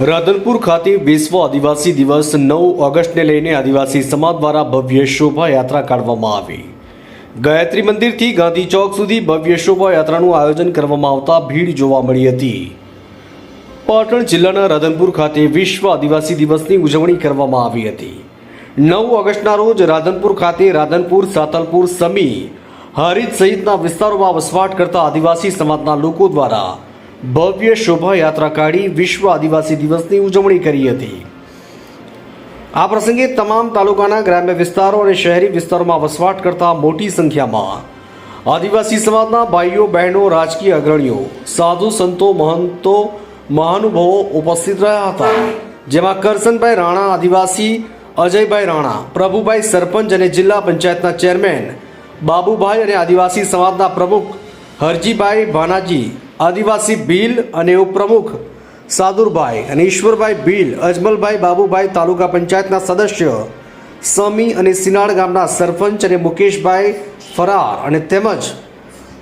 રાધનપુર ખાતે વિશ્વ આદિવાસી દિવસ 9 ઓગસ્ટને લઈને આદિવાસી સમાજ દ્વારા ભવ્ય શોભાયાત્રા કાઢવામાં આવી। ગાયત્રી મંદિરથી ગાંધી ચોક સુધી ભવ્ય શોભાયાત્રાનું આયોજન કરવામાં આવતા ભીડ જોવા મળી હતી। પાટણ જિલ્લાના રાધનપુર ખાતે વિશ્વ આદિવાસી દિવસની ઉજવણી કરવામાં આવી હતી। 9 ઓગસ્ટના રોજ રાધનપુર ખાતે રાધનપુર, સાતલપુર, સમી, હારીજ સહિતના વિસ્તારોમાં વસવાટ કરતા આદિવાસી સમાજના લોકો દ્વારા ભવ્ય શોભાયાત્રા કાઢી વિશ્વ આદિવાસી દિવસની ઉજવણી કરી હતી। આ પ્રસંગે તમામ તાલુકાના ગ્રામ્ય વિસ્તારો અને શહેરી વિસ્તારોમાં વસવાટ કરતા મોટી સંખ્યામાં આદિવાસી સમાજના ભાઈઓ બહેનો, રાજકીય અગ્રણીઓ, સાધુ સંતો, મહંતો, મહાનુભાવો ઉપસ્થિત રહ્યા હતા, જેમાં કરસનભાઈ રાણા આદિવાસી, અજયભાઈ રાણા, પ્રભુભાઈ સરપંચ અને જિલ્લા પંચાયતના ચેરમેન બાબુભાઈ અને આદિવાસી સમાજના પ્રમુખ હરજીભાઈ ભાનાજી, આદિવાસી ભીલ અને ઉપપ્રમુખ સાદુરભાઈ અને ઈશ્વરભાઈ ભીલ, અજમલભાઈ, બાબુભાઈ, તાલુકા પંચાયતના સદસ્ય સમી અને સિનાળ ગામના સરપંચ અને મુકેશભાઈ ફરાર અને તેમજ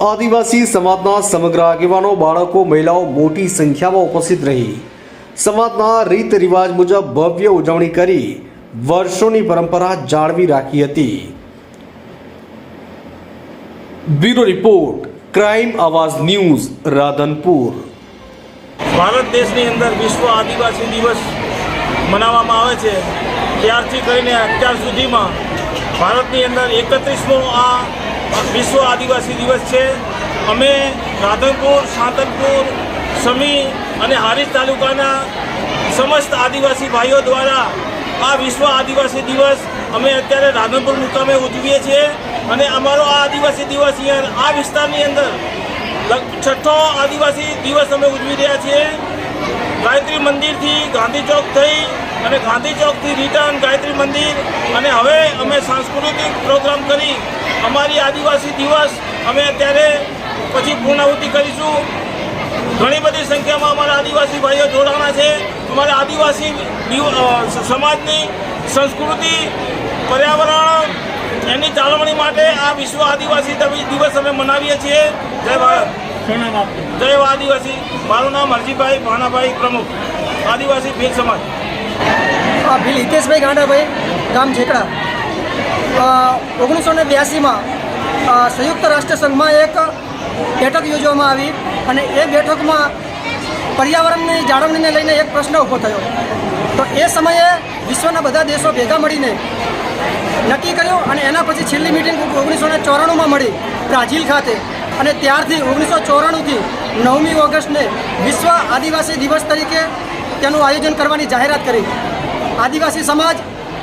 આદિવાસી સમાજના સમગ્ર આગેવાનો, બાળકો, મહિલાઓ મોટી સંખ્યામાં ઉપસ્થિત રહી સમાજના રીત રિવાજ મુજબ ભવ્ય ઉજવણી કરી વર્ષોની પરંપરા જાળવી રાખી હતી। બ્યુરો રિપોર્ટ, ક્રાઇમ આવાજ ન્યૂઝ, રાધનપુર। ભારત દેશની અંદર વિશ્વ આદિવાસી દિવસ મનાવવામાં આવે છે। ત્યારથી કરીને અત્યાર સુધીમાં ભારતની અંદર 31મો આ વિશ્વ આદિવાસી દિવસ છે। અમે રાધનપુર, સાતલપુર, સમી અને હારીજ તાલુકાના સમસ્ત આદિવાસી ભાઈઓ દ્વારા આ વિશ્વ આદિવાસી દિવસ અમે અત્યારે રાધનપુર મુકામે ઉજવીએ છીએ અને અમારો આ આદિવાસી દિવસ અહીંયા આ વિસ્તારની અંદર 6થો આદિવાસી દિવસ અમે ઉજવી રહ્યા છીએ। ગાયત્રી મંદિરથી ગાંધી ચોક થઈ અને ગાંધી ચોકથી રિટર્ન ગાયત્રી મંદિર અને હવે અમે સાંસ્કૃતિક પ્રોગ્રામ કરી અમારી આદિવાસી દિવસ અમે અત્યારે પછી પૂર્ણાહુતિ કરીશું। ઘણી બધી સંખ્યામાં અમારા આદિવાસી ભાઈઓ જોડાણા છે। અમારા આદિવાસી સમાજની સંસ્કૃતિ, પર્યાવરણ એની જાળવણી માટે આ વિશ્વ આદિવાસી દિવસ અમે મનાવીએ છીએ। જય ભારત, જય આદિવાસી। મારું નામ હરજીભાઈ ભાનાભાઈ, પ્રમુખ આદિવાસી ભીલ સમાજ। ભીલ હિતેશભાઈ ગાંડાભાઈ, ગામ ઝેકડા। 1982માં સંયુક્ત રાષ્ટ્ર સંઘમાં એક બેઠક યોજવામાં આવી અને એ બેઠકમાં પર્યાવરણની જાળવણીને લઈને એક પ્રશ્ન ઊભો થયો। તો એ સમયે વિશ્વના બધા દેશો ભેગા મળીને નક્કી કર્યું અને એના પછી છેલ્લી મિટિંગ 1994માં મળી બ્રાઝિલ ખાતે અને ત્યારથી 1994થી 9મી ઓગસ્ટને વિશ્વ આદિવાસી દિવસ તરીકે તેનું આયોજન કરવાની જાહેરાત કરી। આદિવાસી સમાજ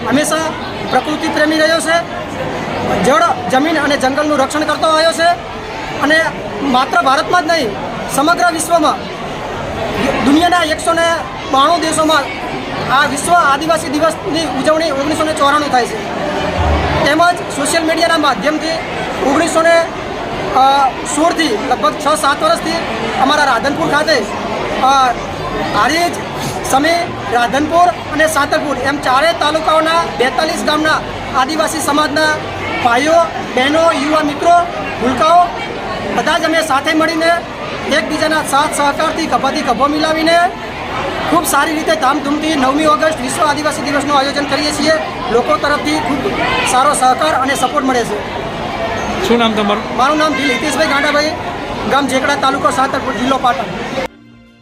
હંમેશા પ્રકૃતિ પ્રેમી રહ્યો છે, જળ, જમીન અને જંગલનું રક્ષણ કરતો આવ્યો છે અને માત્ર ભારતમાં જ નહીં સમગ્ર વિશ્વમાં દુનિયાના 192 દેશોમાં આ વિશ્વ આદિવાસી દિવસની ઉજવણી 1994 થાય છે। તેમજ સોશિયલ મીડિયાના માધ્યમથી 1916થી લગભગ 6-7 વર્ષથી અમારા રાધનપુર ખાતે હારીજ, સમી, રાધનપુર અને સાતલપુર એમ 4 તાલુકાઓના 42 ગામના આદિવાસી સમાજના ભાઈઓ, બહેનો, યુવા મિત્રો, ભૂલકાઓ બધા જ અમે સાથે મળીને એકબીજાના સાથ સહકારથી ખભાથી ખભો મિલાવીને ખૂબ સારી રીતે ધામધૂમથી 9મી ઓગસ્ટ વિશ્વ આદિવાસી દિવસનું આયોજન કરીએ છીએ। લોકો તરફથી ખૂબ સારો સહકાર અને સપોર્ટ મળે છે। શું નામ તમારું? મારું નામ ભીલ હિતેશભાઈ ગાંડાભાઈ, ગામ ઝેકડા, તાલુકો સાતલપુર, જિલ્લો પાટણ।